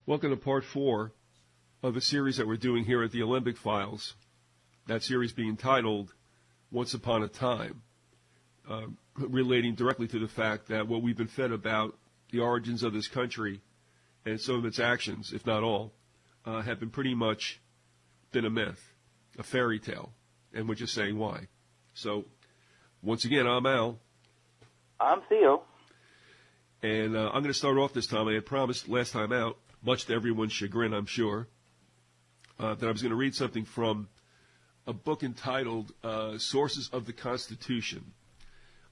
Welcome to part 4 of a series that we're doing here at the Alembic Files. That series being titled Once Upon a Time, relating directly to the fact that what we've been fed about the origins of this country and some of its actions, if not all, have been pretty much been a myth, a fairy tale, and we're just saying why. So, once again, I'm Al. I'm Theo. And I'm going to start off this time. I had promised last time out, much to everyone's chagrin, I'm sure, that I was going to read something from a book entitled Sources of the Constitution.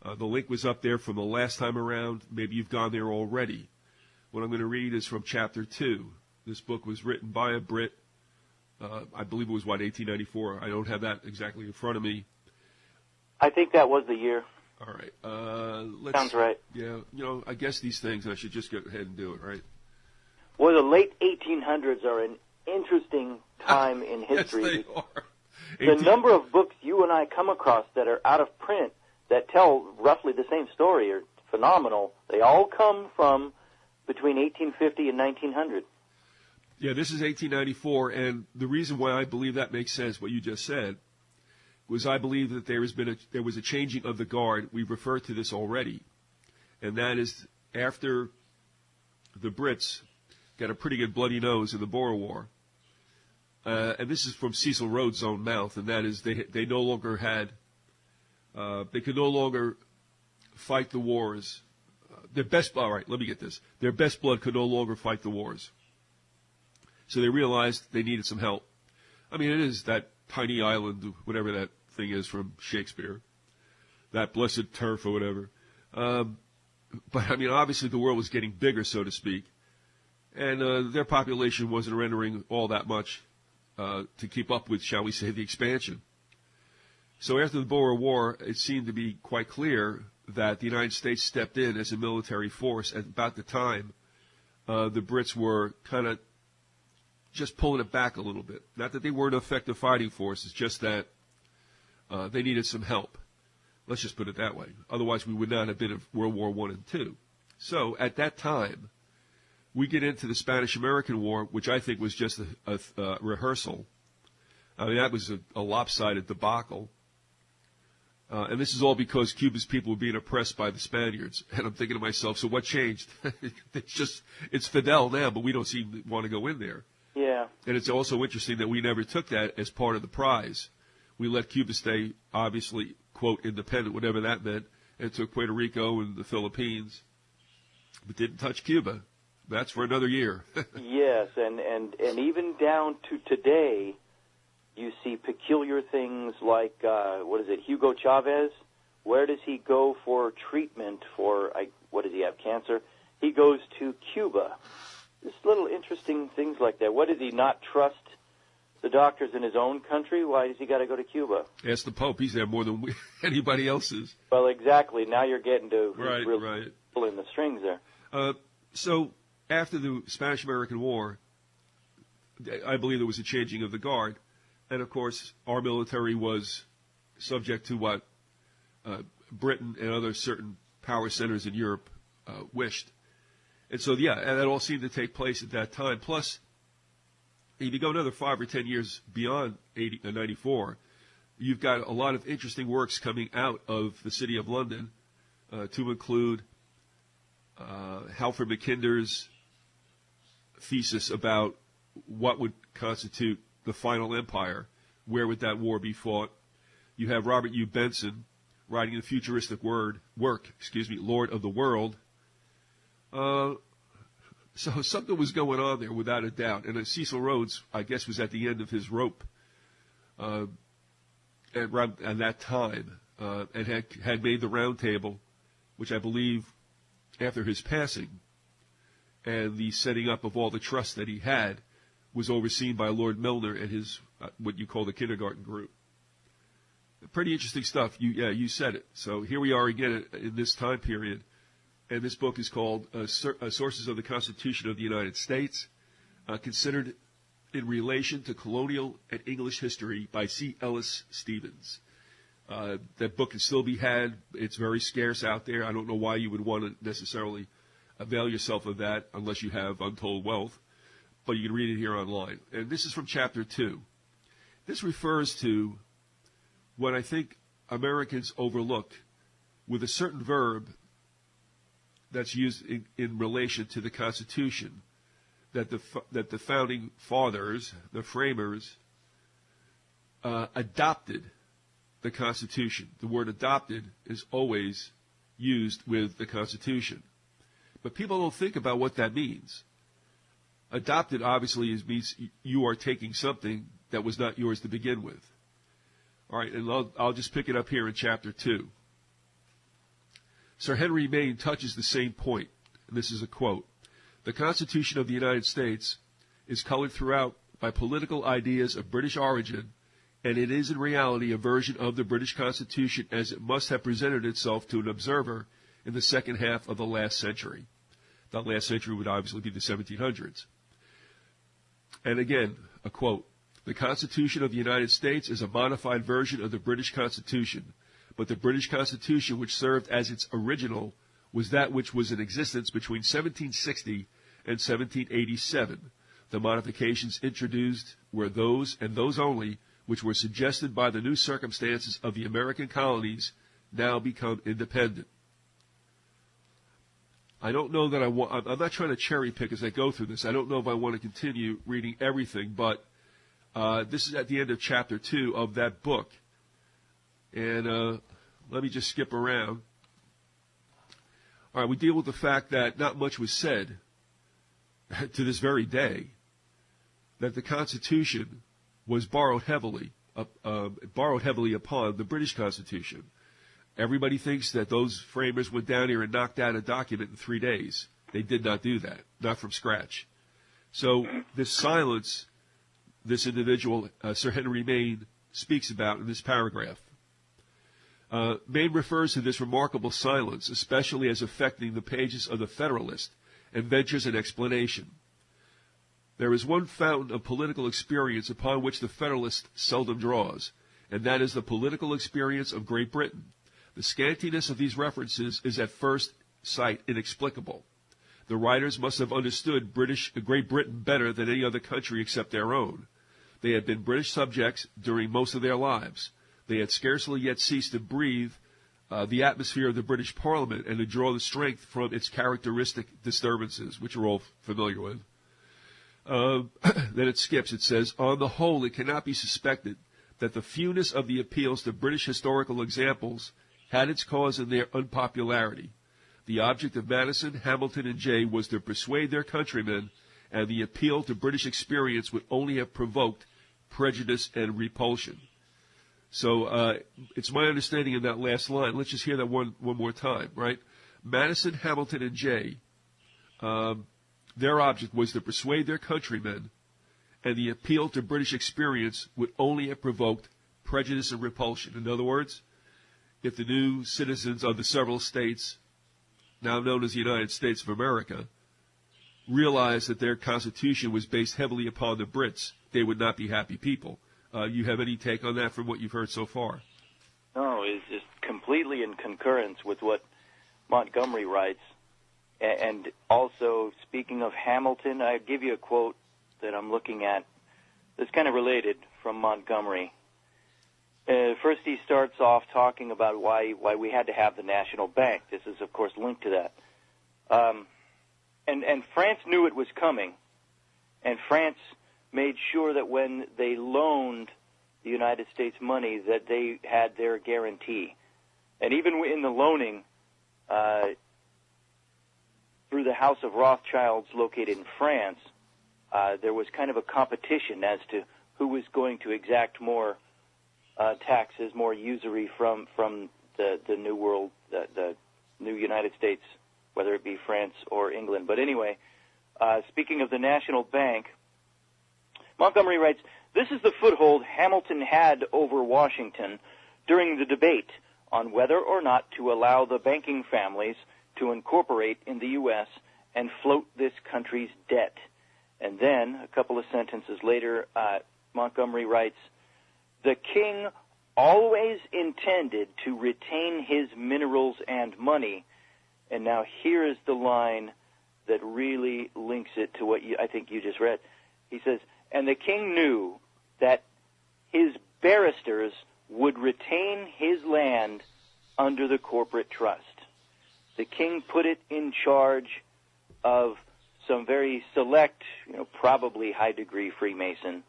The link was up there from the last time around. Maybe you've gone there already. What I'm going to read is from Chapter 2. This book was written by a Brit. I believe it was, 1894. I don't have that exactly in front of me. I think that was the year. All right. Sounds right. Yeah, I guess these things, I should just go ahead and do it, right? Well, the late 1800s are an interesting time in history. Yes, they are. The number of books you and I come across that are out of print that tell roughly the same story are phenomenal. They all come from between 1850 and 1900. Yeah, this is 1894, and the reason why I believe that makes sense, what you just said, was I believe that there was a changing of the guard. We've referred to this already, and that is after the Brits got a pretty good bloody nose in the Boer War. And this is from Cecil Rhodes' own mouth, and that is they no longer had, they could no longer fight the wars. Their best blood could no longer fight the wars. So they realized they needed some help. I mean, it is that tiny island, whatever that thing is from Shakespeare, that blessed turf or whatever. But, I mean, obviously the world was getting bigger, so to speak, and their population wasn't rendering all that much to keep up with, shall we say, the expansion. So after the Boer War, it seemed to be quite clear that the United States stepped in as a military force at about the time the Brits were kind of just pulling it back a little bit. Not that they weren't an effective fighting force, it's just that they needed some help. Let's just put it that way. Otherwise, we would not have been in World War I and II. So at that time, we get into the Spanish-American War, which I think was just a rehearsal. I mean, that was a lopsided debacle. And this is all because Cuba's people were being oppressed by the Spaniards. And I'm thinking to myself, so what changed? It's Fidel now, but we don't seem to want to go in there. Yeah. And it's also interesting that we never took that as part of the prize. We let Cuba stay, obviously, quote, independent, whatever that meant, and took Puerto Rico and the Philippines, but didn't touch Cuba. That's for another year. Yes, and even down to today, you see peculiar things like, Hugo Chavez? Where does he go for treatment for, what does he have, cancer? He goes to Cuba. Just little interesting things like that. What, does he not trust the doctors in his own country? Why does he got to go to Cuba? Ask the Pope. He's there more than anybody else is. Well, exactly. Now you're getting to right. pulling the strings there. So after the Spanish-American War, I believe there was a changing of the guard. And, of course, our military was subject to what Britain and other certain power centers in Europe wished. And so, yeah, and that all seemed to take place at that time. Plus, if you go another 5 or 10 years beyond 94, you've got a lot of interesting works coming out of the city of London, to include Halford Mackinder's thesis about what would constitute the final empire, where would that war be fought. You have Robert U. Benson writing the futuristic work, Lord of the World. So something was going on there, without a doubt. And Cecil Rhodes, I guess, was at the end of his rope at that time, and had made the round table, which I believe, after his passing, and the setting up of all the trust that he had, was overseen by Lord Milner and his, what you call the kindergarten group. Pretty interesting stuff. You said it. So here we are again in this time period. And this book is called Sources of the Constitution of the United States, considered in relation to colonial and English history by C. Ellis Stevens. That book can still be had. It's very scarce out there. I don't know why you would want to necessarily avail yourself of that unless you have untold wealth. but you can read it here online. And this is from Chapter 2. This refers to what I think Americans overlook with a certain verb that's used in relation to the Constitution, that the founding fathers, the framers, adopted the Constitution. The word adopted is always used with the Constitution. But people don't think about what that means. Adopted obviously means you are taking something that was not yours to begin with. All right, and I'll just pick it up here in Chapter 2. Sir Henry Maine touches the same point, and this is a quote. The Constitution of the United States is colored throughout by political ideas of British origin, and it is in reality a version of the British Constitution as it must have presented itself to an observer in the second half of the last century. The last century would obviously be the 1700s. And again, a quote, the Constitution of the United States is a modified version of the British Constitution, but the British Constitution which served as its original was that which was in existence between 1760 and 1787. The modifications introduced were those and those only which were suggested by the new circumstances of the American colonies now become independent. I don't know that I'm not trying to cherry pick as I go through this. I don't know if I want to continue reading everything, but this is at the end of Chapter 2 of that book. And let me just skip around. All right, we deal with the fact that not much was said to this very day, that the Constitution was borrowed heavily upon the British Constitution. Everybody thinks that those framers went down here and knocked out a document in 3 days. They did not do that, not from scratch. So this silence, this individual, Sir Henry Maine, speaks about in this paragraph. Maine refers to this remarkable silence, especially as affecting the pages of the Federalist, and ventures an explanation. There is one fountain of political experience upon which the Federalist seldom draws, and that is the political experience of Great Britain. The scantiness of these references is at first sight inexplicable. The writers must have understood Great Britain better than any other country except their own. They had been British subjects during most of their lives. They had scarcely yet ceased to breathe the atmosphere of the British Parliament and to draw the strength from its characteristic disturbances, which we're all familiar with. Then it skips. It says, on the whole, it cannot be suspected that the fewness of the appeals to British historical examples had its cause in their unpopularity. The object of Madison, Hamilton, and Jay was to persuade their countrymen, and the appeal to British experience would only have provoked prejudice and repulsion. So it's my understanding in that last line. Let's just hear that one more time, right? Madison, Hamilton, and Jay, their object was to persuade their countrymen, and the appeal to British experience would only have provoked prejudice and repulsion. In other words, if the new citizens of the several states, now known as the United States of America, realized that their Constitution was based heavily upon the Brits, they would not be happy people. You have any take on that from what you've heard so far? No, it's just completely in concurrence with what Montgomery writes. And also, speaking of Hamilton, I give you a quote that I'm looking at that's kind of related from Montgomery. First, he starts off talking about why we had to have the national bank. This is, of course, linked to that. And France knew it was coming, and France made sure that when they loaned the United States money that they had their guarantee. And even in the loaning, through the House of Rothschilds located in France, there was kind of a competition as to who was going to exact more taxes, more usury from the New World, the new United States, whether it be France or England. But anyway, speaking of the National Bank, Montgomery writes, this is the foothold Hamilton had over Washington during the debate on whether or not to allow the banking families to incorporate in the U.S. and float this country's debt. And then, a couple of sentences later, Montgomery writes, the king always intended to retain his minerals and money. And now here is the line that really links it to what I think you just read. He says, and the king knew that his barristers would retain his land under the corporate trust. The king put it in charge of some very select, probably high-degree Freemason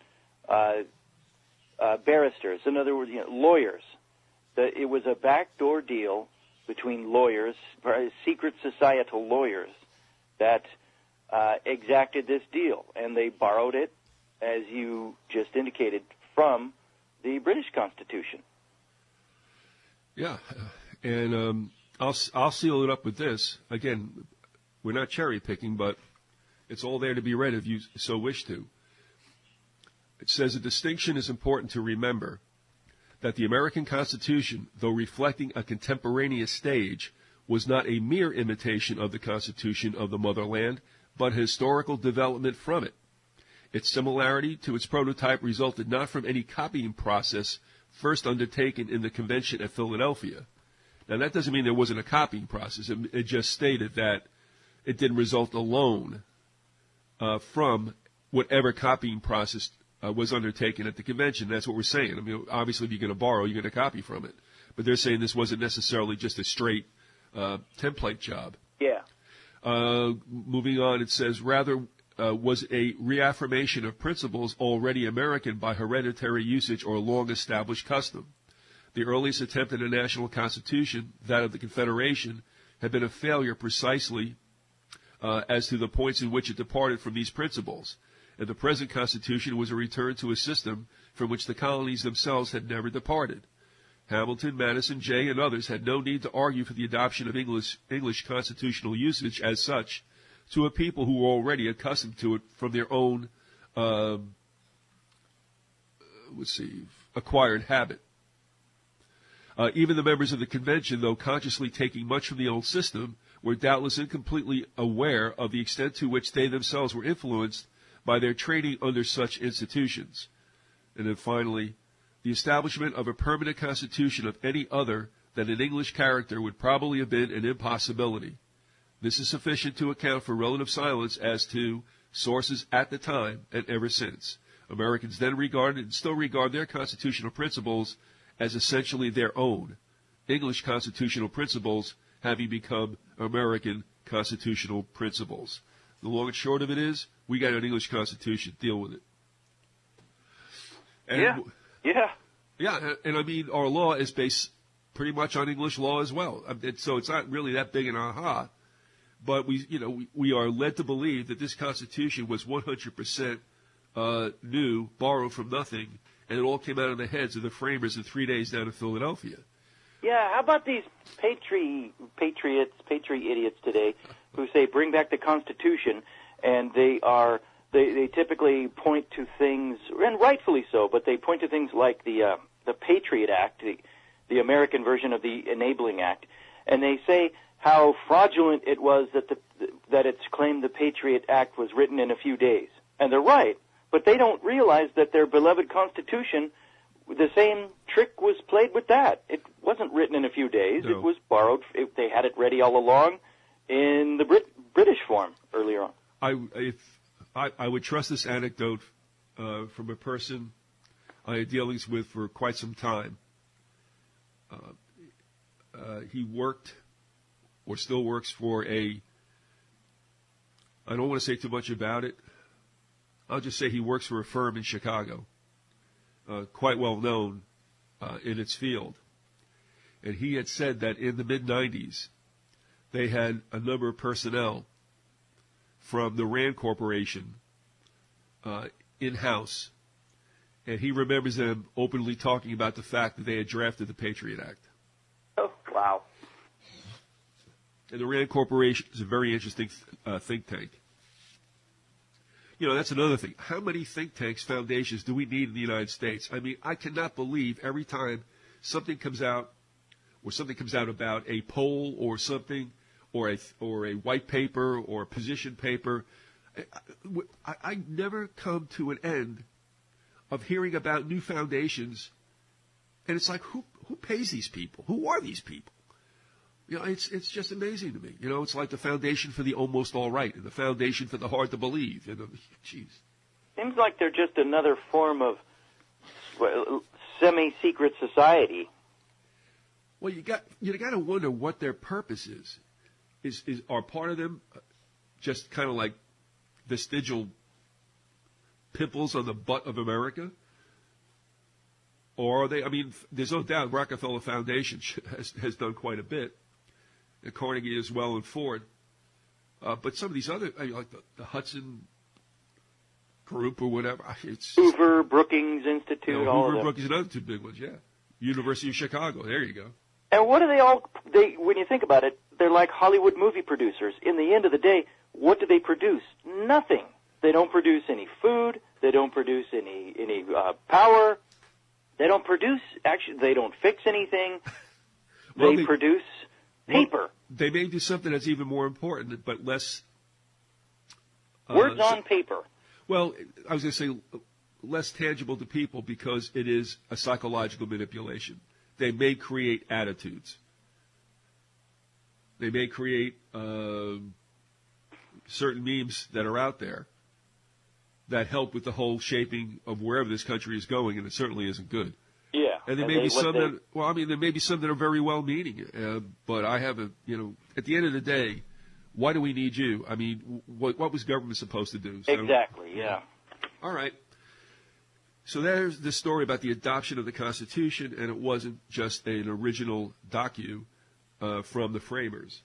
barristers. In other words, lawyers. It was a backdoor deal between lawyers, secret societal lawyers, that exacted this deal, and they borrowed it, as you just indicated, from the British Constitution. Yeah, and I'll seal it up with this. Again, we're not cherry picking, but it's all there to be read if you so wish to. It says a distinction is important to remember, that the American Constitution, though reflecting a contemporaneous stage, was not a mere imitation of the Constitution of the motherland, but a historical development from it. Its similarity to its prototype resulted not from any copying process first undertaken in the convention at Philadelphia. Now, that doesn't mean there wasn't a copying process. It just stated that it didn't result alone from whatever copying process was undertaken at the convention. That's what we're saying. I mean, obviously, if you're going to borrow, you're going to copy from it. But they're saying this wasn't necessarily just a straight template job. Yeah. Moving on, it says, rather was a reaffirmation of principles already American by hereditary usage or long-established custom. The earliest attempt at a national constitution, that of the Confederation, had been a failure precisely as to the points in which it departed from these principles. And the present Constitution was a return to a system from which the colonies themselves had never departed. Hamilton, Madison, Jay, and others had no need to argue for the adoption of English constitutional usage as such to a people who were already accustomed to it from their own, acquired habit. Even the members of the convention, though consciously taking much from the old system, were doubtless incompletely aware of the extent to which they themselves were influenced by their training under such institutions. And then finally, the establishment of a permanent constitution of any other than an English character would probably have been an impossibility. This is sufficient to account for relative silence as to sources at the time and ever since. Americans then regarded and still regard their constitutional principles as essentially their own, English constitutional principles having become American constitutional principles. The long and short of it is, we got an English Constitution. Deal with it. And Yeah, and I mean, our law is based pretty much on English law as well. So it's not really that big an aha. But we are led to believe that this Constitution was 100% new, borrowed from nothing, and it all came out of the heads of the framers in 3 days down in Philadelphia. Yeah, how about these patriot idiots today who say bring back the Constitution, and they typically point to things, and rightfully so, but they point to things like the Patriot Act, the American version of the Enabling Act, and they say how fraudulent it was that it's claimed the Patriot Act was written in a few days. And they're right, but they don't realize that their beloved Constitution, the same trick was played with that. It wasn't written in a few days. No. It was borrowed. They had it ready all along in the British form earlier on. I would trust this anecdote from a person I had dealings with for quite some time. He worked or still works for I don't want to say too much about it. I'll just say he works for a firm in Chicago, quite well known in its field. And he had said that in the mid-'90s, they had a number of personnel from the Rand Corporation in-house. And he remembers them openly talking about the fact that they had drafted the Patriot Act. Oh, wow. And the Rand Corporation is a very interesting think tank. That's another thing. How many think tanks, foundations do we need in the United States? I mean, I cannot believe every time something comes out about a poll or something, or a white paper or a position paper, I never come to an end of hearing about new foundations, and it's like, who pays these people? Who are these people? You know, it's just amazing to me. You know, it's like the foundation for the almost all right and the foundation for the hard to believe. And jeez, seems like they're just another form of semi-secret society. Well, you got to wonder what their purpose is. Are part of them just kind of like vestigial pimples on the butt of America? Or are they, I mean, there's no doubt Rockefeller Foundation has done quite a bit, and Carnegie as well, and Ford. But some of these other, like the Hudson Group or whatever. It's Hoover, Brookings Institute, all Hoover, of them. Brookings, another two big ones, yeah. University of Chicago, there you go. And what do they, when you think about it, they're like Hollywood movie producers. In the end of the day, what do they produce? Nothing. They don't produce any food. They don't produce any power. They don't produce, actually, they don't fix anything. They produce paper. Well, they may do something that's even more important, but less... Words on paper. Well, I was going to say less tangible to people because it is a psychological manipulation. They may create attitudes. They may create certain memes that are out there that help with the whole shaping of wherever this country is going, and it certainly isn't good. Yeah. And there may be some that, well, I mean, there may be some that are very well-meaning, but I have a, you know, at the end of the day, why do we need you? I mean, what was government supposed to do? So, exactly, yeah. All right. So there's the story about the adoption of the Constitution, and it wasn't just an original docu from the framers.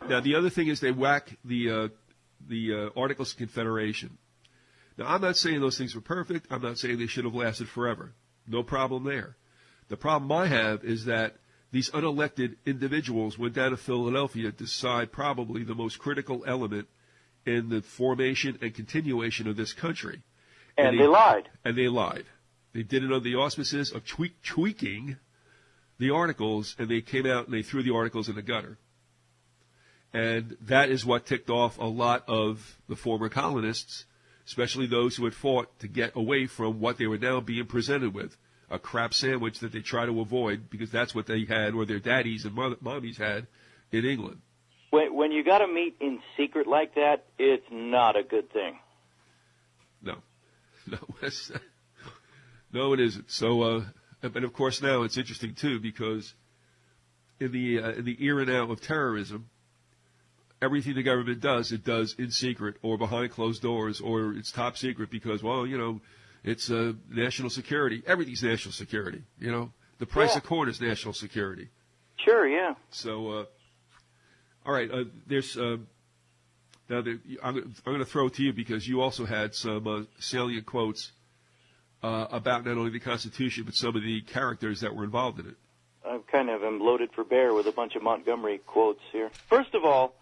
Now, the other thing is they whack the Articles of Confederation. Now, I'm not saying those things were perfect. I'm not saying they should have lasted forever. No problem there. The problem I have is that these unelected individuals went down to Philadelphia to decide probably the most critical element in the formation and continuation of this country. And they lied. And they lied. They did it under the auspices of tweaking the articles, and they came out and they threw the articles in the gutter. And that is what ticked off a lot of the former colonists, especially those who had fought to get away from what they were now being presented with, a crap sandwich that they try to avoid because that's what they had, or their daddies and mommies had in England. When you got to meet in secret like that, it's not a good thing. No, no, it isn't. So, but of course now it's interesting too because in the era now of terrorism, everything the government does, it does in secret or behind closed doors, or it's top secret because, well, you know, it's national security. Everything's national security. You know, the price of corn is national security. Sure, yeah. So, all right, there's now I'm going to throw it to you because you also had some salient quotes about not only the Constitution but some of the characters that were involved in it. I kind of am loaded for bear with a bunch of Montgomery quotes here. First of all,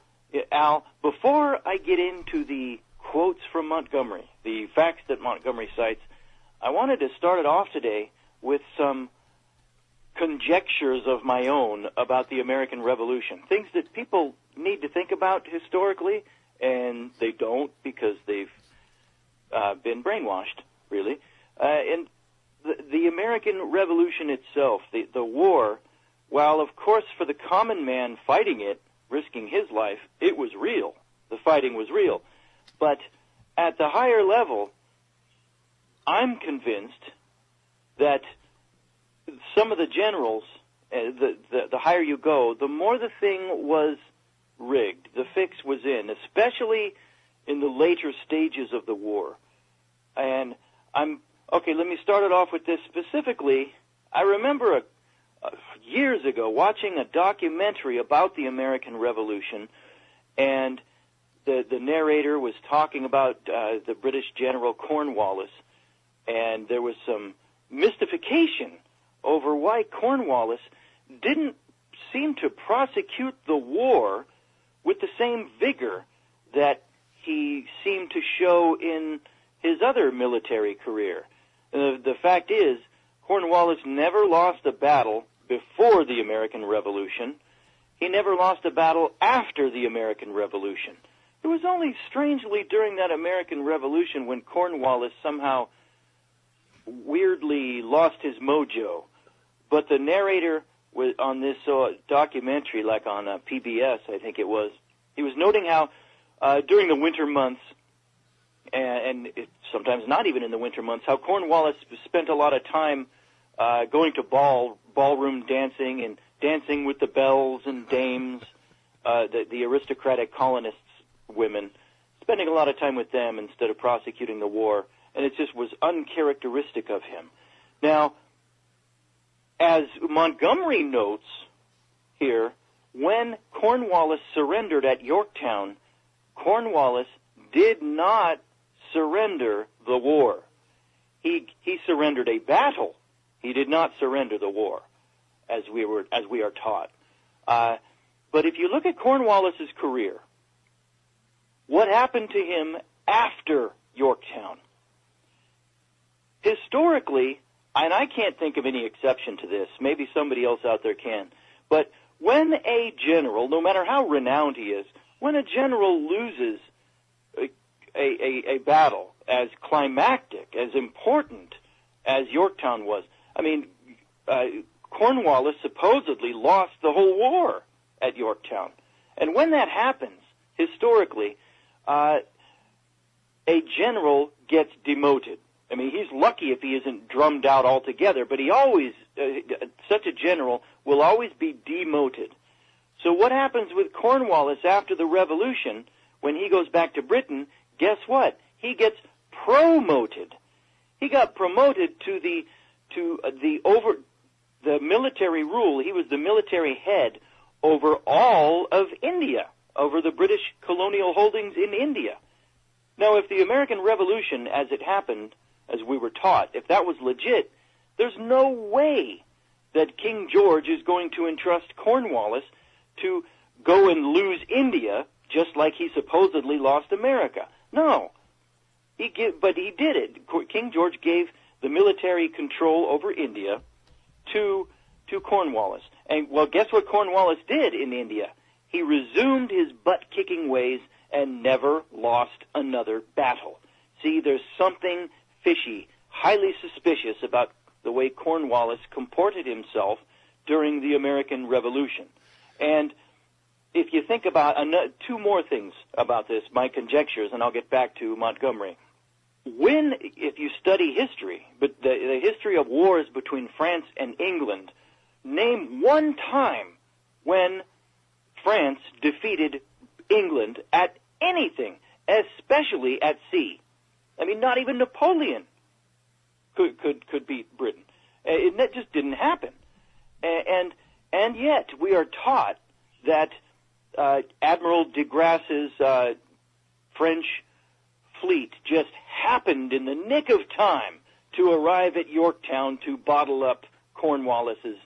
Al, before I get into the quotes from Montgomery, the facts that Montgomery cites, I wanted to start it off today with some conjectures of my own about the American Revolution, things that people need to think about historically, and they don't because they've been brainwashed, really. And the American Revolution itself, the war, while of course for the common man fighting it, risking his life, it was real. The fighting was real. But at the higher level, I'm convinced that some of the generals, the higher you go, the more the thing was rigged. The fix was in, especially in the later stages of the war. And let me start it off with this specifically. I remember years ago watching a documentary about the American Revolution, and the narrator was talking about the British General Cornwallis, and there was some mystification over why Cornwallis didn't seem to prosecute the war with the same vigor that he seemed to show in his other military career. The fact is, Cornwallis never lost a battle before the American Revolution. He never lost a battle after the American Revolution. It was only strangely during that American Revolution when Cornwallis somehow weirdly lost his mojo. But the narrator on this documentary, like on PBS, I think it was. He was noting how during the winter months, and sometimes not even in the winter months, how Cornwallis spent a lot of time going to ballroom dancing and dancing with the belles and dames, the aristocratic colonists' women, spending a lot of time with them instead of prosecuting the war, and it just was uncharacteristic of him. Now, as Montgomery notes here, when Cornwallis surrendered at Yorktown, Cornwallis did not surrender the war. He surrendered a battle. He did not surrender the war, as we are taught. But if you look at Cornwallis's career, what happened to him after Yorktown? Historically, and I can't think of any exception to this, maybe somebody else out there can, but when a general, no matter how renowned he is, when a general loses a battle as climactic, as important as Yorktown was, I mean, Cornwallis supposedly lost the whole war at Yorktown. And when that happens, historically, a general gets demoted. I mean, he's lucky if he isn't drummed out altogether, but he always, such a general will always be demoted. So what happens with Cornwallis after the Revolution, when he goes back to Britain, guess what? He gets promoted. He got promoted to the military rule. He was the military head over all of India, over the British colonial holdings in India. Now, if the American Revolution, as it happened, as we were taught, if that was legit, there's no way that King George is going to entrust Cornwallis to go and lose India just like he supposedly lost America. No. But he did it. King George gave the military control over India to Cornwallis. And, well, guess what Cornwallis did in India? He resumed his butt-kicking ways and never lost another battle. See, there's something fishy, highly suspicious about the way Cornwallis comported himself during the American Revolution. And if you think about two more things about this, my conjectures, and I'll get back to Montgomery. If you study history, but the history of wars between France and England, name one time when France defeated England at anything, especially at sea. I mean, not even Napoleon could beat Britain. That just didn't happen. And yet we are taught that Admiral de Grasse's French fleet just happened in the nick of time to arrive at Yorktown to bottle up Cornwallis's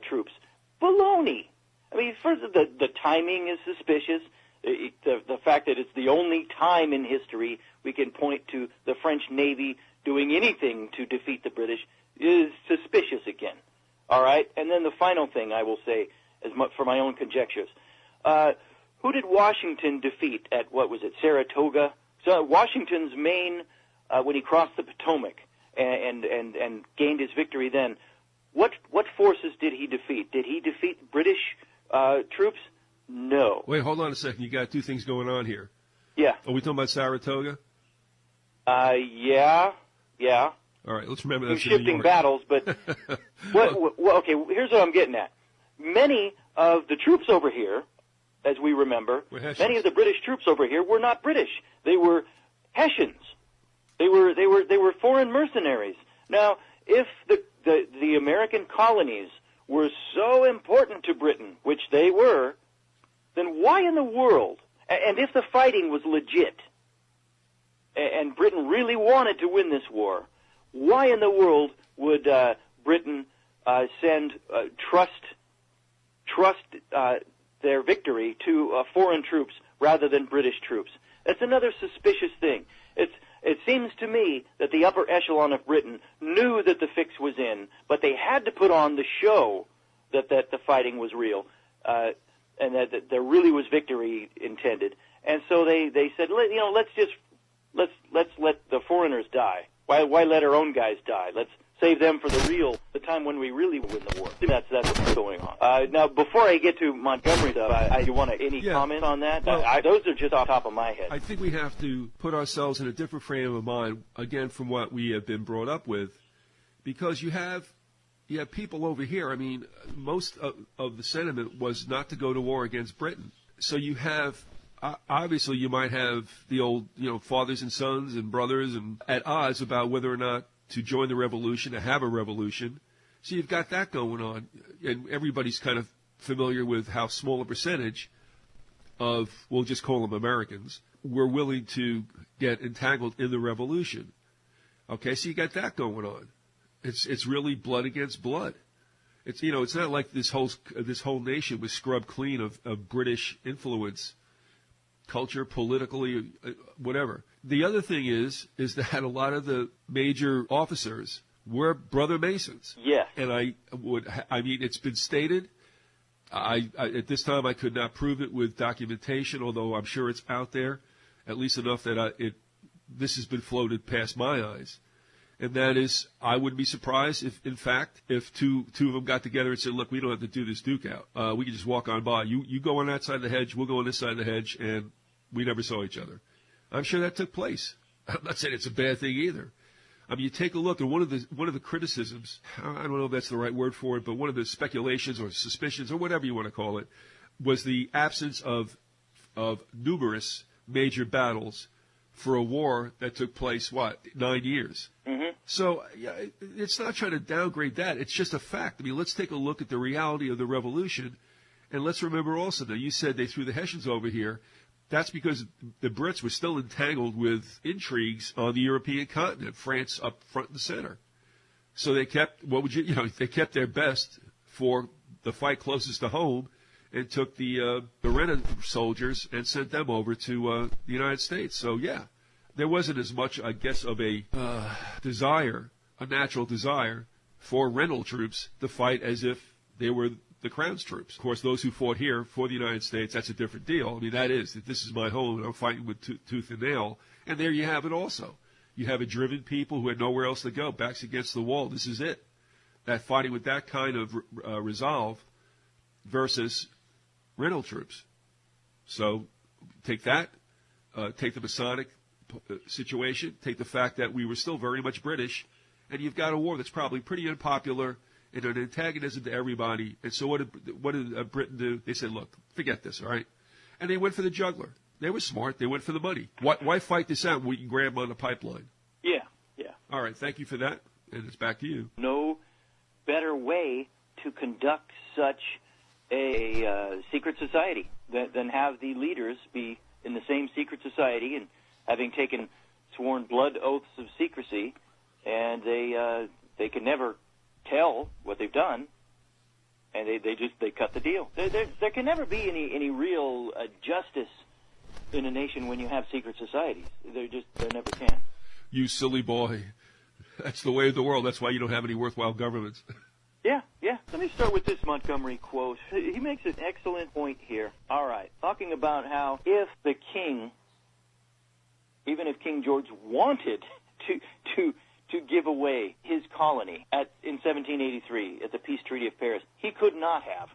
troops. Baloney. I mean, first, the timing is suspicious. The fact that it's the only time in history we can point to the French Navy doing anything to defeat the British is suspicious again. All right? And then the final thing I will say, as much for my own conjectures. Who did Washington defeat at, what was it, Saratoga? So Washington's main, when he crossed the Potomac and gained his victory then, what forces did he defeat? Did he defeat British troops? No. Wait, hold on a second. You got two things going on here. Yeah. Are we talking about Saratoga? Yeah. All right, let's remember We're that's shifting battles, but okay, here's what I'm getting at. Many of the troops over here, as we remember, many of the British troops over here were not British. They were Hessians. They were foreign mercenaries. Now, if the American colonies were so important to Britain, which they were, then why in the world, and if the fighting was legit, and Britain really wanted to win this war, why in the world would Britain send trust their victory to foreign troops rather than British troops? That's another suspicious thing. It seems to me that the upper echelon of Britain knew that the fix was in, but they had to put on the show that the fighting was real, and that there really was victory intended. And so they said, let's let the foreigners die. Why let our own guys die? Let's save them for the time when we really win the war. That's what's going on. Now, before I get to Montgomery stuff, I want any comment on that? Well, Those are just off the top of my head. I think we have to put ourselves in a different frame of mind, again, from what we have been brought up with, because you have people over here. I mean, most of the sentiment was not to go to war against Britain. So you have, obviously, you might have the old, fathers and sons and brothers and at odds about whether or not to join the revolution, to have a revolution. So you've got that going on, and everybody's kind of familiar with how small a percentage of, we'll just call them Americans, were willing to get entangled in the revolution. Okay, so you got that going on. It's really blood against blood. It's it's not like this whole nation was scrubbed clean of British influence, culture, politically, whatever. The other thing is that a lot of the major officers were brother Masons. Yeah. And I mean, it's been stated. I at this time I could not prove it with documentation, although I'm sure it's out there, at least enough that this has been floated past my eyes. And that is, I wouldn't be surprised if, in fact, if two of them got together and said, look, we don't have to do this duke out. We can just walk on by. You go on that side of the hedge, we'll go on this side of the hedge, and we never saw each other. I'm sure that took place. I'm not saying it's a bad thing either. I mean, you take a look, and one of the criticisms, I don't know if that's the right word for it, but one of the speculations or suspicions or whatever you want to call it, was the absence of numerous major battles for a war that took place, 9 years? Mm-hmm. So it's not trying to downgrade that. It's just a fact. I mean, let's take a look at the reality of the revolution, and let's remember also that you said they threw the Hessians over here. That's because the Brits were still entangled with intrigues on the European continent, France up front and center. So they kept, they kept their best for the fight closest to home, and took the Rennes soldiers and sent them over to the United States. So, yeah, there wasn't as much, I guess, of a natural desire for Rennes troops to fight as if they were the Crown's troops. Of course, those who fought here for the United States, that's a different deal. I mean, this is my home, and I'm fighting with tooth and nail. And there you have it also. You have a driven people who had nowhere else to go, backs against the wall. This is it. That fighting with that kind of resolve versus Rennes troops. So take that, take the Masonic situation, take the fact that we were still very much British, and you've got a war that's probably pretty unpopular and an antagonism to everybody. And so what did Britain do? They said, look, forget this, all right? And they went for the juggler. They were smart. They went for the money. Why fight this out when we can grab on the pipeline? Yeah. All right, thank you for that, and it's back to you. No better way to conduct such a secret society than have the leaders be in the same secret society and having taken sworn blood oaths of secrecy, and they can never tell what they've done, and they cut the deal. There can never be any real justice in a nation when you have secret societies. There never can. You silly boy. That's the way of the world. That's why you don't have any worthwhile governments. Yeah. Let me start with this Montgomery quote. He makes an excellent point here. All right. Talking about how if the king, even if King George wanted to give away his colony in 1783 at the Peace Treaty of Paris, he could not have.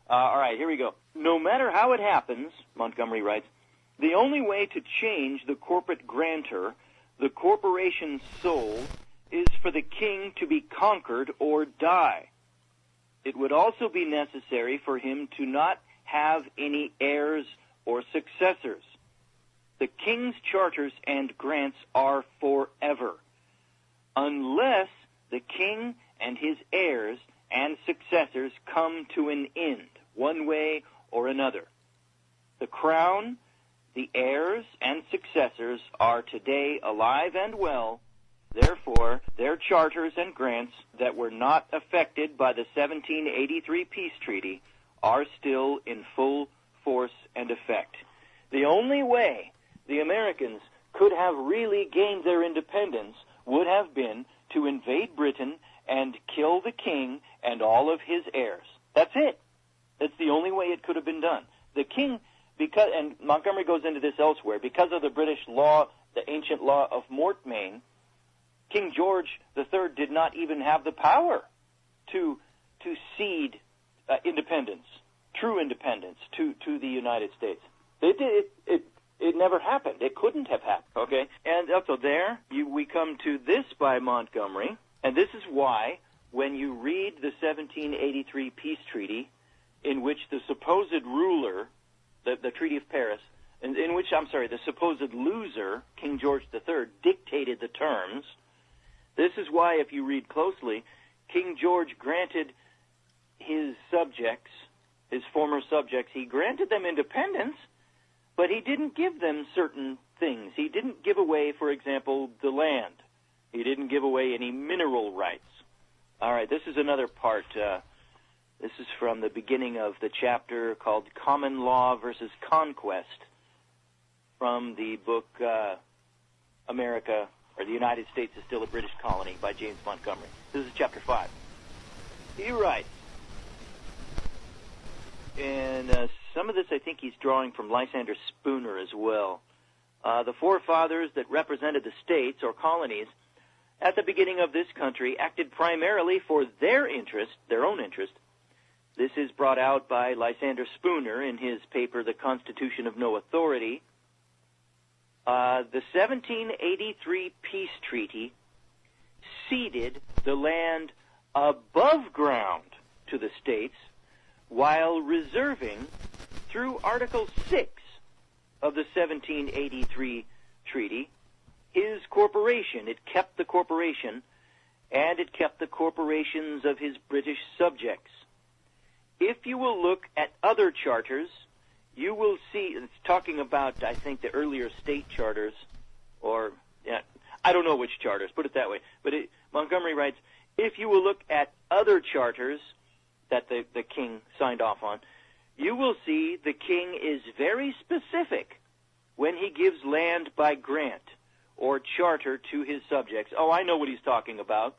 All right, here we go. No matter how it happens, Montgomery writes, the only way to change the corporate grantor, the corporation's soul, is for the king to be conquered or die. It would also be necessary for him to not have any heirs or successors. The king's charters and grants are forever, unless the king and his heirs and successors come to an end, one way or another. The crown, the heirs and successors are today alive and well. Therefore, their charters and grants that were not affected by the 1783 peace treaty are still in full force and effect. The only way the Americans could have really gained their independence would have been to invade Britain and kill the king and all of his heirs. That's it. That's the only way it could have been done. The king, and Montgomery goes into this elsewhere, because of the British law, the ancient law of mortmain, King George III did not even have the power to cede independence, true independence, to the United States. It never happened. It couldn't have happened. Okay, and up to there, we come to this by Montgomery, and this is why when you read the 1783 peace treaty, in which the supposed ruler, the Treaty of Paris, in which, the supposed loser, King George III, dictated the terms. This is why, if you read closely, King George granted his subjects, his former subjects, he granted them independence, but he didn't give them certain things. He didn't give away, for example, the land. He didn't give away any mineral rights. All right, this is another part. This is from the beginning of the chapter called Common Law versus Conquest, from the book America, or the United States is Still a British Colony by James Montgomery. This is chapter 5. He writes, and some of this I think he's drawing from Lysander Spooner as well. The forefathers that represented the states or colonies at the beginning of this country acted primarily for their interest, their own interest. This is brought out by Lysander Spooner in his paper, The Constitution of No Authority. The 1783 peace treaty ceded the land above ground to the states while reserving, through Article 6 of the 1783 treaty, his corporation. It kept the corporation, and it kept the corporations of his British subjects. If you will look at other charters, you will see, it's talking about, I think, the earlier state charters, or, I don't know which charters, put it that way. But Montgomery writes, if you will look at other charters that the king signed off on, you will see the king is very specific when he gives land by grant or charter to his subjects. Oh, I know what he's talking about.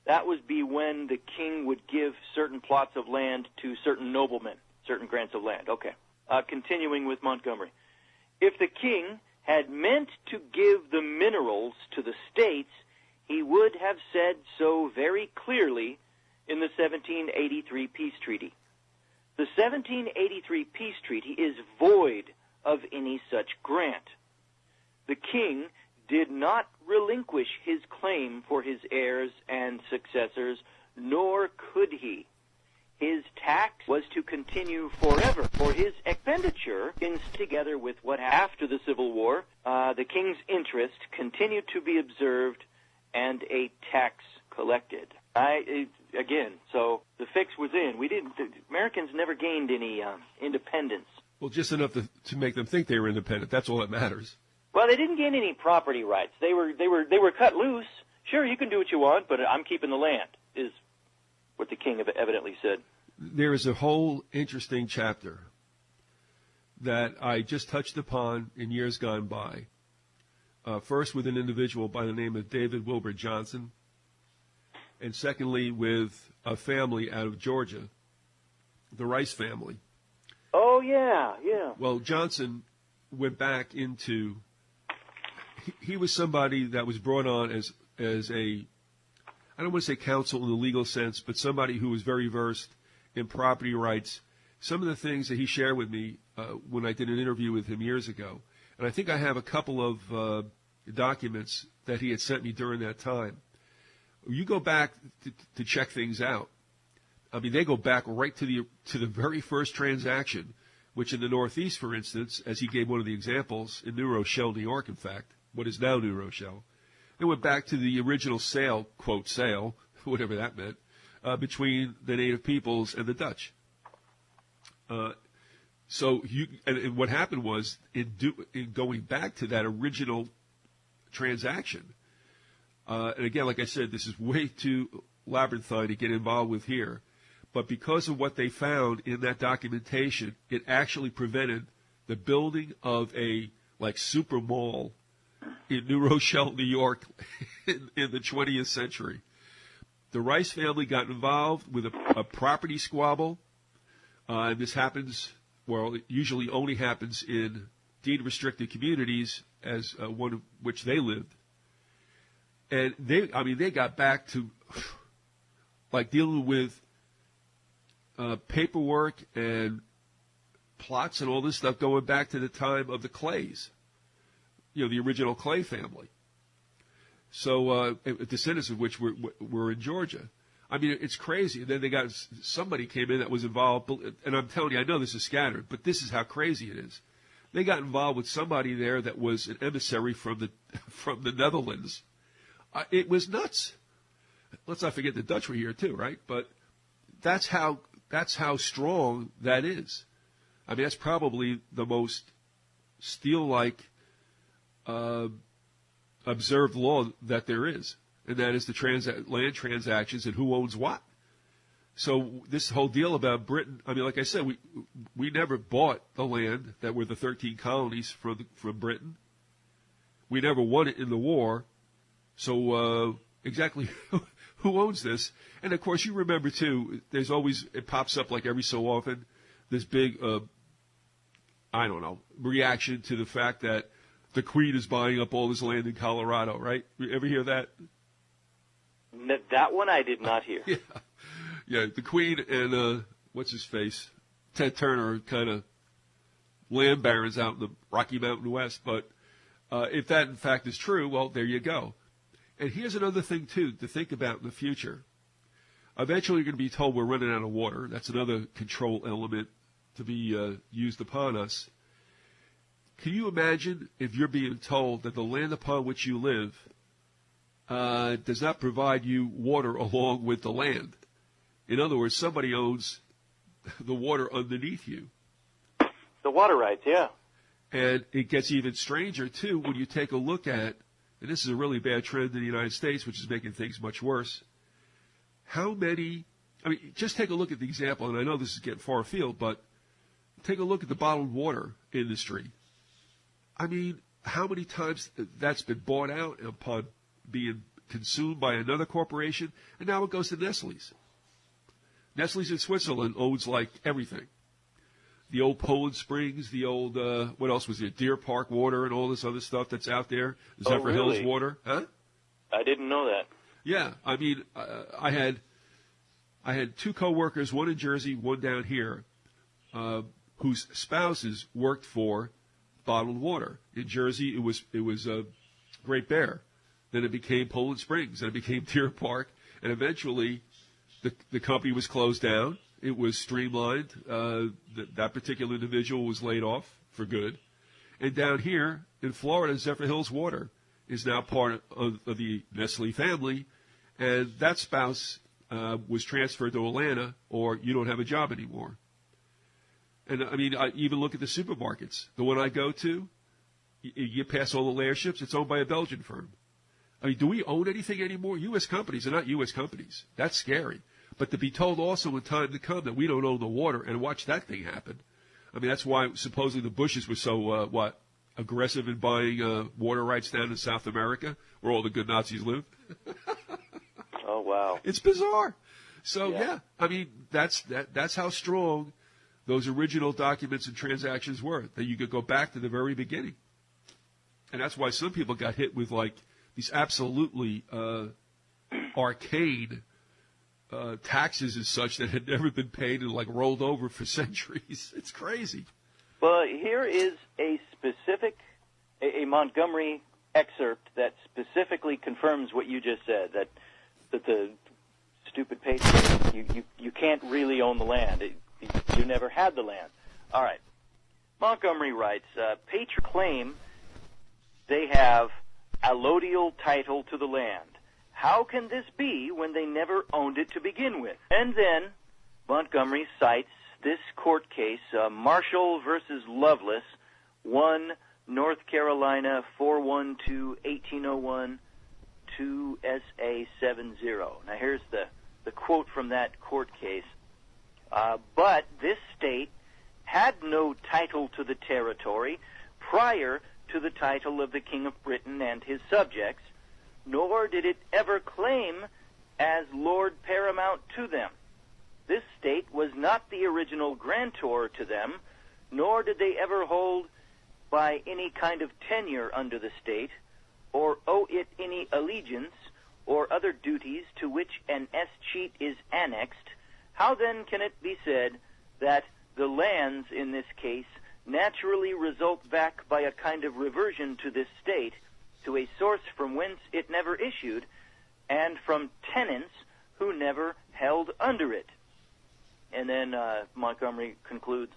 That would be when the king would give certain plots of land to certain noblemen, certain grants of land. Okay. Continuing with Montgomery. If the king had meant to give the minerals to the states, he would have said so very clearly in the 1783 peace treaty. The 1783 peace treaty is void of any such grant. The king did not relinquish his claim for his heirs and successors, nor could he. His tax was to continue forever, for his expenditure, together with what after the Civil War, the king's interest continued to be observed and a tax collected. Again, so the fix was in. The Americans never gained any independence. Well, just enough to make them think they were independent. That's all that matters. Well, they didn't gain any property rights. They were cut loose. Sure, you can do what you want, but I'm keeping the land, is what the king evidently said. There is a whole interesting chapter that I just touched upon in years gone by. First with an individual by the name of David Wilbur Johnson, and secondly with a family out of Georgia, the Rice family. Oh, yeah, yeah. Well, Johnson went back into... He was somebody that was brought on as a, I don't want to say counsel in the legal sense, but somebody who was very versed in property rights. Some of the things that he shared with me when I did an interview with him years ago, and I think I have a couple of documents that he had sent me during that time. You go back to check things out. I mean, they go back right to the very first transaction, which in the Northeast, for instance, as he gave one of the examples, in New Rochelle, New York, in fact, what is now New Rochelle, they went back to the original sale, quote, sale, whatever that meant, between the native peoples and the Dutch. And what happened was, in going back to that original transaction, and again, like I said, this is way too labyrinthine to get involved with here, but because of what they found in that documentation, it actually prevented the building of a super mall in New Rochelle, New York, in the 20th century. The Rice family got involved with a property squabble. And this happens, well, it usually only happens in deed-restricted communities, as one of which they lived. And they got back to like dealing with paperwork and plots and all this stuff going back to the time of the Clays, the original Clay family. So descendants of which were in Georgia. I mean, it's crazy. And then they got somebody came in that was involved, and I'm telling you, I know this is scattered, but this is how crazy it is. They got involved with somebody there that was an emissary from the Netherlands. It was nuts. Let's not forget the Dutch were here too, right? But that's how strong that is. I mean, that's probably the most steel-like observed law that there is, and that is the land transactions and who owns what. So this whole deal about Britain, I mean, like I said, we never bought the land that were the 13 colonies from Britain. We never won it in the war. So exactly who owns this? And, of course, you remember, too, there's always, it pops up like every so often, this big, reaction to the fact that the Queen is buying up all this land in Colorado, right? You ever hear that? That one I did not hear. Yeah, the Queen and, what's his face? Ted Turner are kind of land barons out in the Rocky Mountain West. But if that, in fact, is true, well, there you go. And here's another thing, too, to think about in the future. Eventually, you're going to be told we're running out of water. That's another control element to be used upon us. Can you imagine if you're being told that the land upon which you live does not provide you water along with the land? In other words, somebody owns the water underneath you. The water rights, yeah. And it gets even stranger, too, when you take a look at, and this is a really bad trend in the United States, which is making things much worse, just take a look at the example, and I know this is getting far afield, but take a look at the bottled water industry. I mean, how many times that's been bought out upon being consumed by another corporation, and now it goes to Nestle's. Nestle's in Switzerland owns, like, everything. The old Poland Springs, the old, what else was there, Deer Park water and all this other stuff that's out there, Zephyr Hills water. Huh? I didn't know that. Yeah, I mean, I had two coworkers, one in Jersey, one down here, whose spouses worked for bottled water. In Jersey, it was Great Bear. Then it became Poland Springs. Then it became Deer Park. And eventually, the company was closed down. It was streamlined. That particular individual was laid off for good. And down here in Florida, Zephyr Hills Water is now part of the Nestle family. And that spouse was transferred to Atlanta, or you don't have a job anymore. And, I mean, I even look at the supermarkets. The one I go to, you get past all the Lairships, it's owned by a Belgian firm. I mean, do we own anything anymore? U.S. companies are not U.S. companies. That's scary. But to be told also in time to come that we don't own the water and watch that thing happen. I mean, that's why supposedly the Bushes were so, aggressive in buying water rights down in South America, where all the good Nazis live. Oh, wow. It's bizarre. So, yeah, I mean, that's how strong those original documents and transactions were, that you could go back to the very beginning. And that's why some people got hit with, like, these absolutely arcane taxes and such that had never been paid and, like, rolled over for centuries. It's crazy. Well, here is a specific, a Montgomery excerpt that specifically confirms what you just said, that the stupid patriot, you can't really own the land. You never had the land. All right. Montgomery writes, patriots claim they have allodial title to the land. How can this be when they never owned it to begin with? And then Montgomery cites this court case, Marshall versus Lovelace, 1 North Carolina 412-1801, 2 SA 70. Now here's the quote from that court case. But this state had no title to the territory prior to the title of the King of Britain and his subjects, nor did it ever claim as Lord Paramount to them. This state was not the original grantor to them, nor did they ever hold by any kind of tenure under the state, or owe it any allegiance, or other duties to which an escheat is annexed, how then can it be said that the lands in this case naturally result back by a kind of reversion to this state, to a source from whence it never issued, and from tenants who never held under it? And then Montgomery concludes,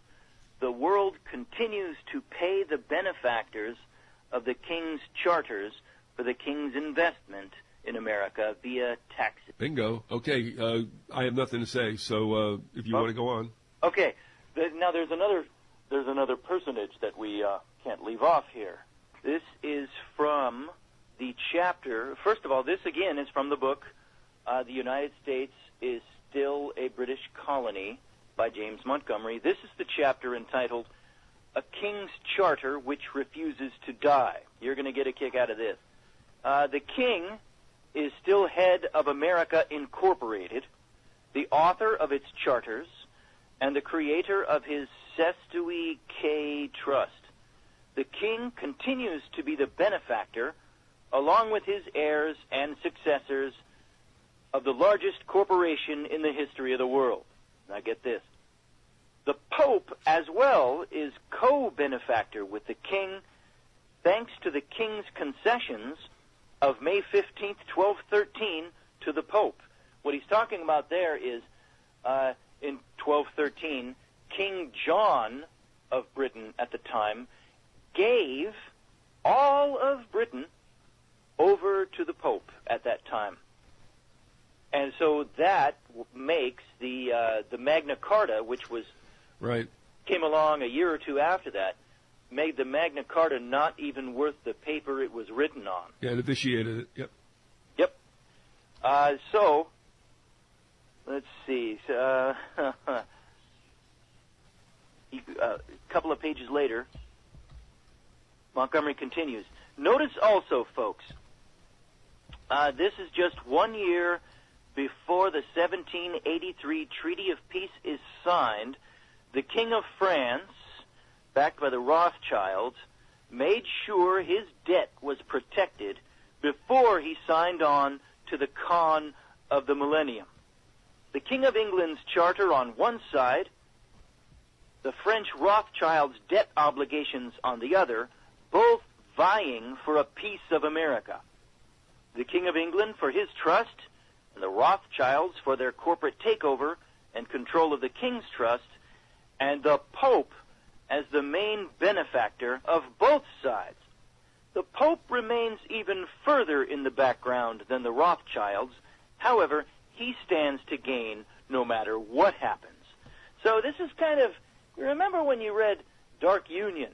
the world continues to pay the benefactors of the king's charters for the king's investment in America via taxes. Bingo. Okay, I have nothing to say, so if you want to go on. Okay. Now there's another personage that we can't leave off here. This is from the chapter. First of all, this again is from the book The United States is Still a British Colony by James Montgomery. This is the chapter entitled A King's Charter Which Refuses to Die. You're going to get a kick out of this. The king is still head of America Incorporated, the author of its charters, and the creator of his Sestui K Trust. The king continues to be the benefactor, along with his heirs and successors, of the largest corporation in the history of the world. Now get this. The Pope, as well, is co-benefactor with the king, thanks to the king's concessions of May 15th, 1213, to the Pope. What he's talking about there is, in 1213, King John of Britain at the time gave all of Britain over to the Pope at that time. And so that makes the Magna Carta, which was came along a year or two after that, made the Magna Carta not even worth the paper it was written on. Yeah, it vitiated it. Yep. Yep. So let's see. A couple of pages later, Montgomery continues. Notice also, folks, this is just 1 year before the 1783 Treaty of Peace is signed. The King of France, backed by the Rothschilds, made sure his debt was protected before he signed on to the con of the millennium. The King of England's charter on one side, the French Rothschilds' debt obligations on the other, both vying for a piece of America. The King of England for his trust, and the Rothschilds for their corporate takeover and control of the King's trust, and the Pope as the main benefactor of both sides. The Pope remains even further in the background than the Rothschilds. However, he stands to gain no matter what happens. So this is kind of, you remember when you read Dark Union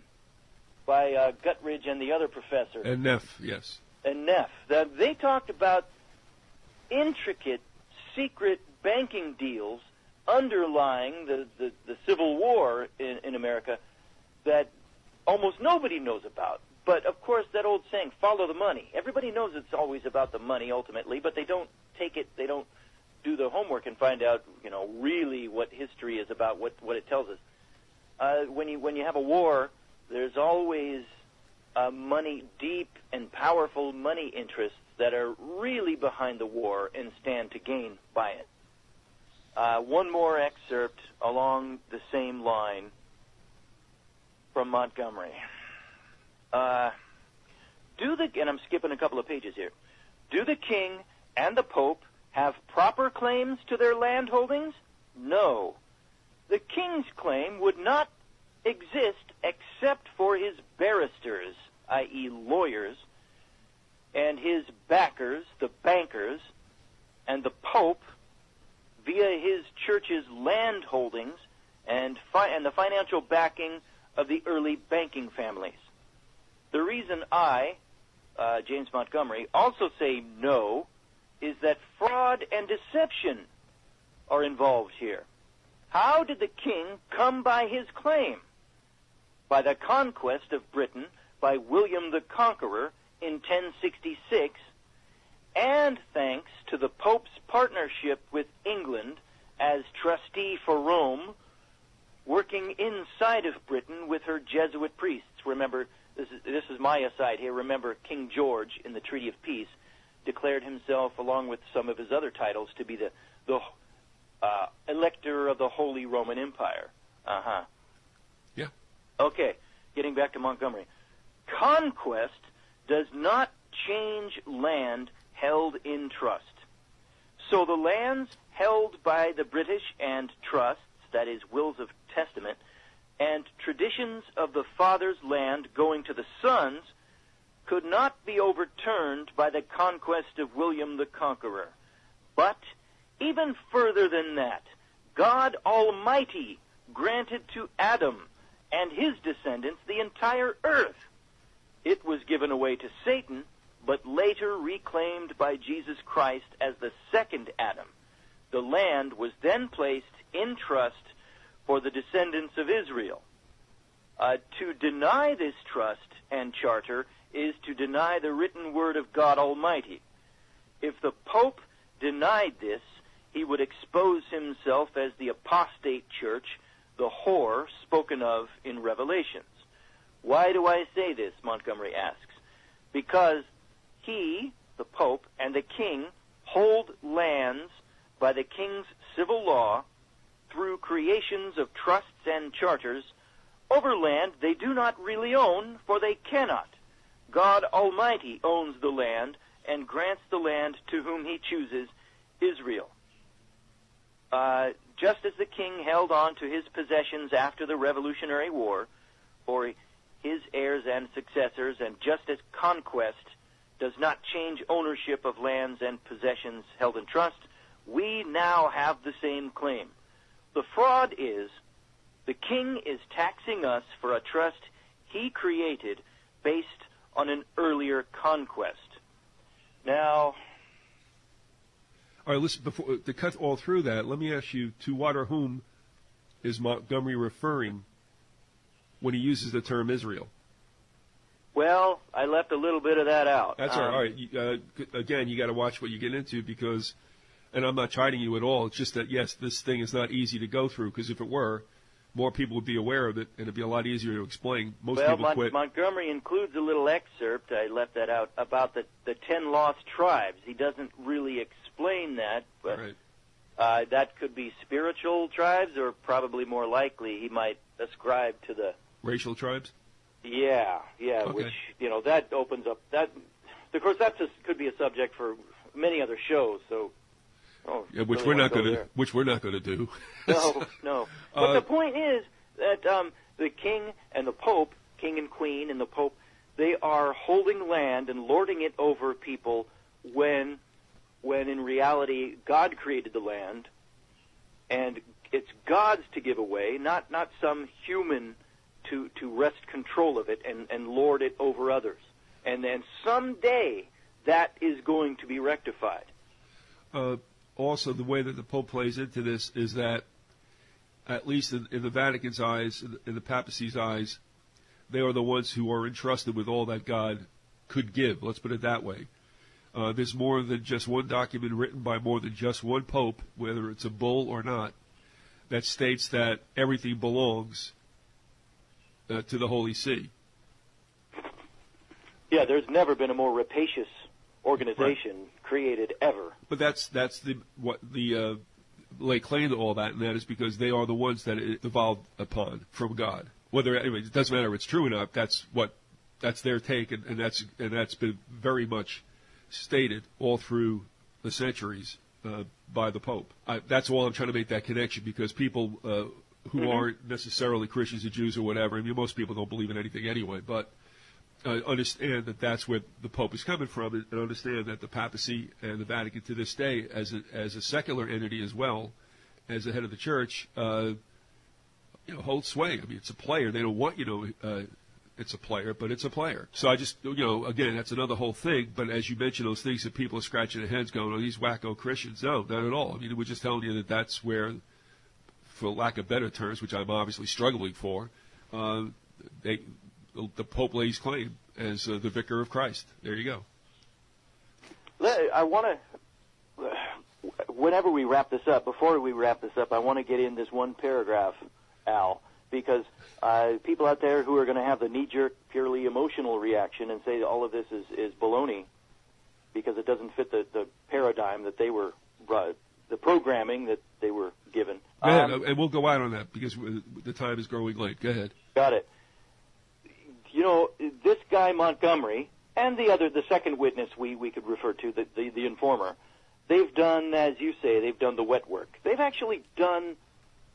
by Guttridge and the other professor? And Neff, yes. And Neff. They talked about intricate, secret banking deals underlying the Civil War in America that almost nobody knows about. But, of course, that old saying, follow the money. Everybody knows it's always about the money ultimately, but they don't take it, they don't do the homework and find out, really what history is about, what it tells us. When you have a war, there's always money, deep and powerful money interests that are really behind the war and stand to gain by it. One more excerpt along the same line from Montgomery. And I'm skipping a couple of pages here. Do the king and the Pope have proper claims to their land holdings? No. The king's claim would not exist except for his barristers, i.e. lawyers, and his backers, the bankers, and the Pope, via his church's land holdings and the financial backing of the early banking families. The reason I, James Montgomery, also say no is that fraud and deception are involved here. How did the king come by his claim? By the conquest of Britain by William the Conqueror in 1066, and thanks to the Pope's partnership with England as trustee for Rome, working inside of Britain with her Jesuit priests. Remember, this is my aside here. Remember King George in the Treaty of Peace declared himself, along with some of his other titles, to be the elector of the Holy Roman Empire. Uh-huh. Yeah. Okay, getting back to Montgomery. Conquest does not change land held in trust. So the lands held by the British and trusts, that is, wills of testament, and traditions of the father's land going to the sons, could not be overturned by the conquest of William the Conqueror. But even further than that, God Almighty granted to Adam and his descendants the entire earth. It was given away to Satan, but later reclaimed by Jesus Christ as the second Adam. The land was then placed in trust for the descendants of Israel. To deny this trust and charter is to deny the written word of God Almighty. If the Pope denied this, he would expose himself as the apostate church, the whore spoken of in Revelations. Why do I say this, Montgomery asks? Because he, the Pope, and the King hold lands by the King's civil law through creations of trusts and charters over land they do not really own, for they cannot. God Almighty owns the land and grants the land to whom he chooses, Israel. Just as the king held on to his possessions after the Revolutionary War for his heirs and successors, and just as conquest does not change ownership of lands and possessions held in trust, we now have the same claim. The fraud is the king is taxing us for a trust he created based on an earlier conquest. Now, all right, listen, before, to cut all through that, let me ask you, to what or whom is Montgomery referring when he uses the term Israel? Well, I left a little bit of that out. That's all right. Again, you got to watch what you get into because, and I'm not chiding you at all, it's just that, yes, this thing is not easy to go through because if it were, more people would be aware of it, and it'd be a lot easier to explain. Most people quit. Montgomery includes a little excerpt, I left that out, about the 10 lost tribes. He doesn't really explain that, but right. That could be spiritual tribes, or probably more likely he might ascribe to the... Racial tribes? Yeah, okay. Which, that opens up... that. Of course, that could be a subject for many other shows, so... Yeah, which we're not going to do. No. But the point is that the king and the Pope, king and queen and the Pope, they are holding land and lording it over people when in reality God created the land, and it's God's to give away, not some human to wrest control of it and lord it over others. And then someday that is going to be rectified. Also, the way that the Pope plays into this is that, at least in the Vatican's eyes, in the papacy's eyes, they are the ones who are entrusted with all that God could give. Let's put it that way. There's more than just one document written by more than just one Pope, whether it's a bull or not, that states that everything belongs to the Holy See. Yeah, there's never been a more rapacious organization created ever. But that's what lay claim to all that, and that is because they are the ones that it evolved upon from God. Anyway, it doesn't matter if it's true or not. That's their take, and that's been very much stated all through the centuries by the Pope. That's all I'm trying to make that connection because people who aren't necessarily Christians or Jews or whatever. I mean, most people don't believe in anything anyway, but. Understand that that's where the Pope is coming from, and understand that the papacy and the Vatican to this day, as a secular entity as well, as the head of the church, hold sway. I mean, it's a player. They don't want it's a player, but it's a player. So I just, again, that's another whole thing. But as you mentioned, those things that people are scratching their heads going, "Oh, these wacko Christians." No, not at all. I mean, we're just telling you that that's where, for lack of better terms, which I'm obviously struggling for, the Pope lays claim as the vicar of Christ. There you go. I want to, whenever we wrap this up, before we wrap this up, I want to get in this one paragraph, Al, because people out there who are going to have the knee-jerk, purely emotional reaction and say all of this is baloney, because it doesn't fit the paradigm that they were, the programming that they were given. Go ahead, and we'll go out on that because the time is growing late. Go ahead. Got it. You know, this guy Montgomery and the second witness we could refer to, the informer, they've done, as you say, they've done the wet work. They've actually done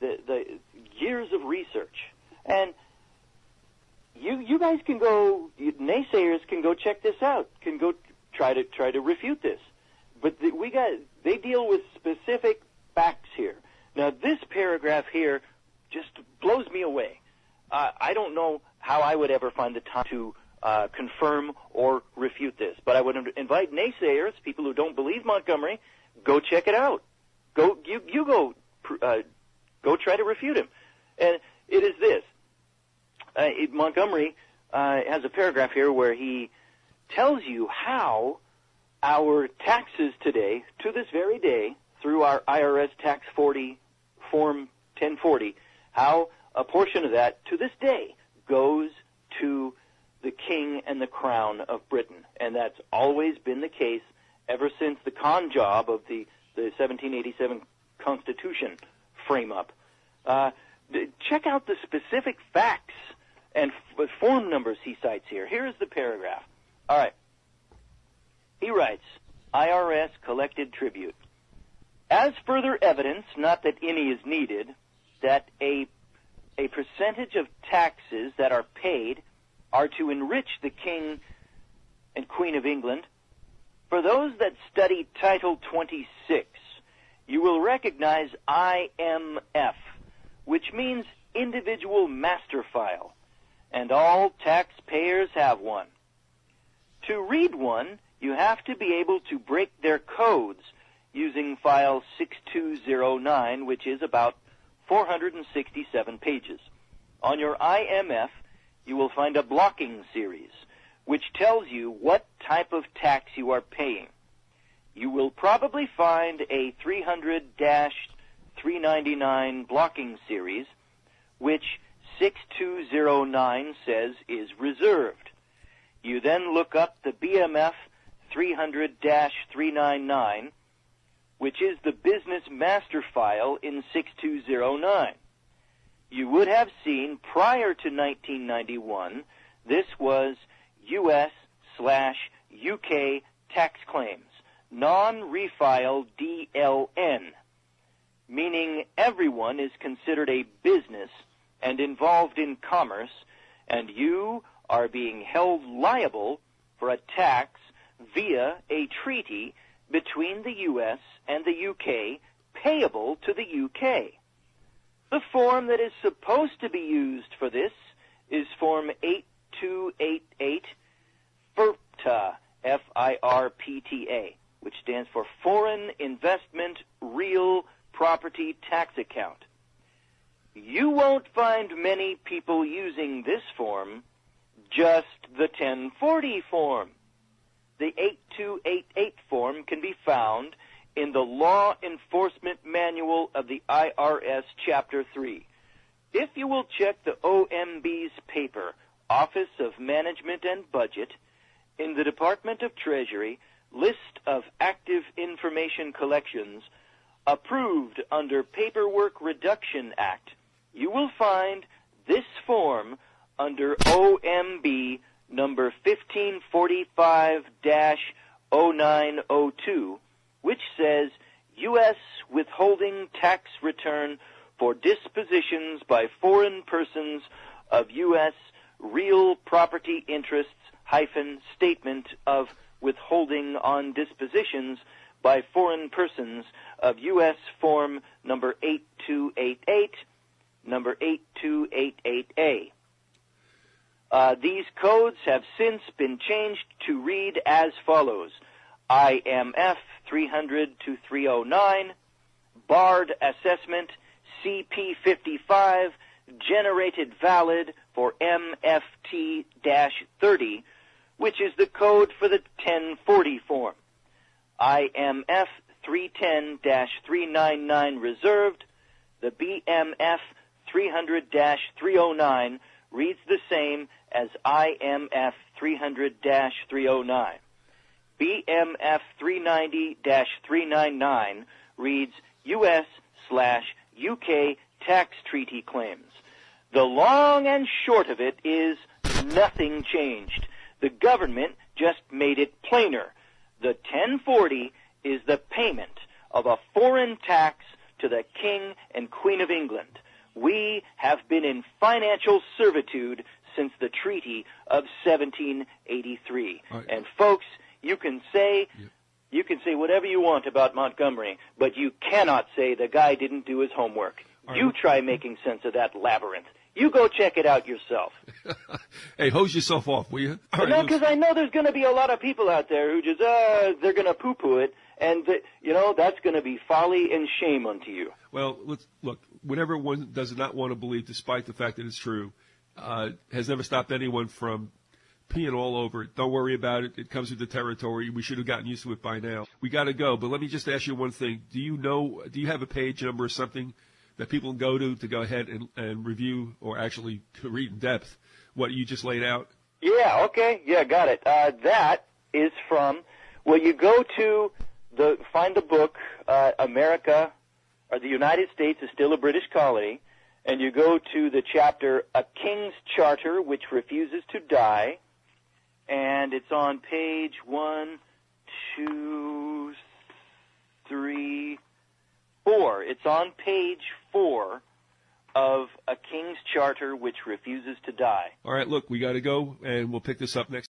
the years of research. And you guys can go, naysayers can go check this out, can go try to refute this. But they deal with specific facts here. Now, this paragraph here just blows me away. I don't know how I would ever find the time to confirm or refute this, but I would invite naysayers, people who don't believe Montgomery, go check it out. Go try to refute him. And it is this. Montgomery has a paragraph here where he tells you how our taxes today, to this very day, through our IRS Tax 40 Form 1040, how a portion of that, to this day, goes to the king and the crown of Britain. And that's always been the case ever since the con job of the 1787 Constitution frame-up. Check out the specific facts and form numbers he cites here. Here is the paragraph. All right. He writes, IRS collected tribute. As further evidence, not that any is needed, that a percentage of taxes that are paid are to enrich the King and Queen of England, for those that study Title 26, you will recognize IMF, which means Individual Master File, and all taxpayers have one. To read one, you have to be able to break their codes using File 6209, which is about 467 pages. On your IMF, you will find a blocking series, which tells you what type of tax you are paying. You will probably find a 300-399 blocking series, which 6209 says is reserved. You then look up the BMF 300-399, which is the business master file in 6209. You would have seen prior to 1991, this was U.S./UK tax claims, non-refile DLN, meaning everyone is considered a business and involved in commerce, and you are being held liable for a tax via a treaty between the U.S. and the U.K. payable to the U.K. The form that is supposed to be used for this is Form 8288 FIRPTA, F-I-R-P-T-A, which stands for Foreign Investment Real Property Tax Account. You won't find many people using this form, just the 1040 form. The 8288 form can be found in the Law Enforcement Manual of the IRS Chapter 3. If you will check the OMB's paper, Office of Management and Budget, in the Department of Treasury, List of Active Information Collections, approved under Paperwork Reduction Act, you will find this form under OMB number 1545-0902, which says U.S. withholding tax return for dispositions by foreign persons of U.S. real property interests - statement of withholding on dispositions by foreign persons of U.S. Form number 8288, number 8288A. These codes have since been changed to read as follows: IMF 300-309, barred assessment CP55, generated valid for MFT-30, which is the code for the 1040 form. IMF 310-399 reserved. The BMF 300-309 reads the same as IMF 300-309. BMF 390-399 reads U.S./UK tax treaty claims. The long and short of it is nothing changed. The government just made it plainer. The 1040 is the payment of a foreign tax to the King and Queen of England. We have been in financial servitude since the Treaty of 1783. Right. And folks, you can say whatever you want about Montgomery, but you cannot say the guy didn't do his homework. All You right. try making sense of that labyrinth. You go check it out yourself. Hey, hose yourself off, will you? All right, No, let's- because I know there's going to be a lot of people out there who just, they're going to poo-poo it, and, that's going to be folly and shame unto you. Well, look, whatever one does not want to believe, despite the fact that it's true, has never stopped anyone from peeing all over it. Don't worry about it. It comes with the territory. We should have gotten used to it by now. We got to go, but let me just ask you one thing. Do you have a page number or something that people can go to go ahead and review or actually to read in depth what you just laid out? Yeah, okay. Yeah, got it. That is from, you go to find the book, America, or the United States is Still a British Colony, and you go to the chapter, A King's Charter Which Refuses to Die, and it's on page 1, 2, 3, 4. It's on page 4 of A King's Charter Which Refuses to Die. All right, look, we got to go, and we'll pick this up next.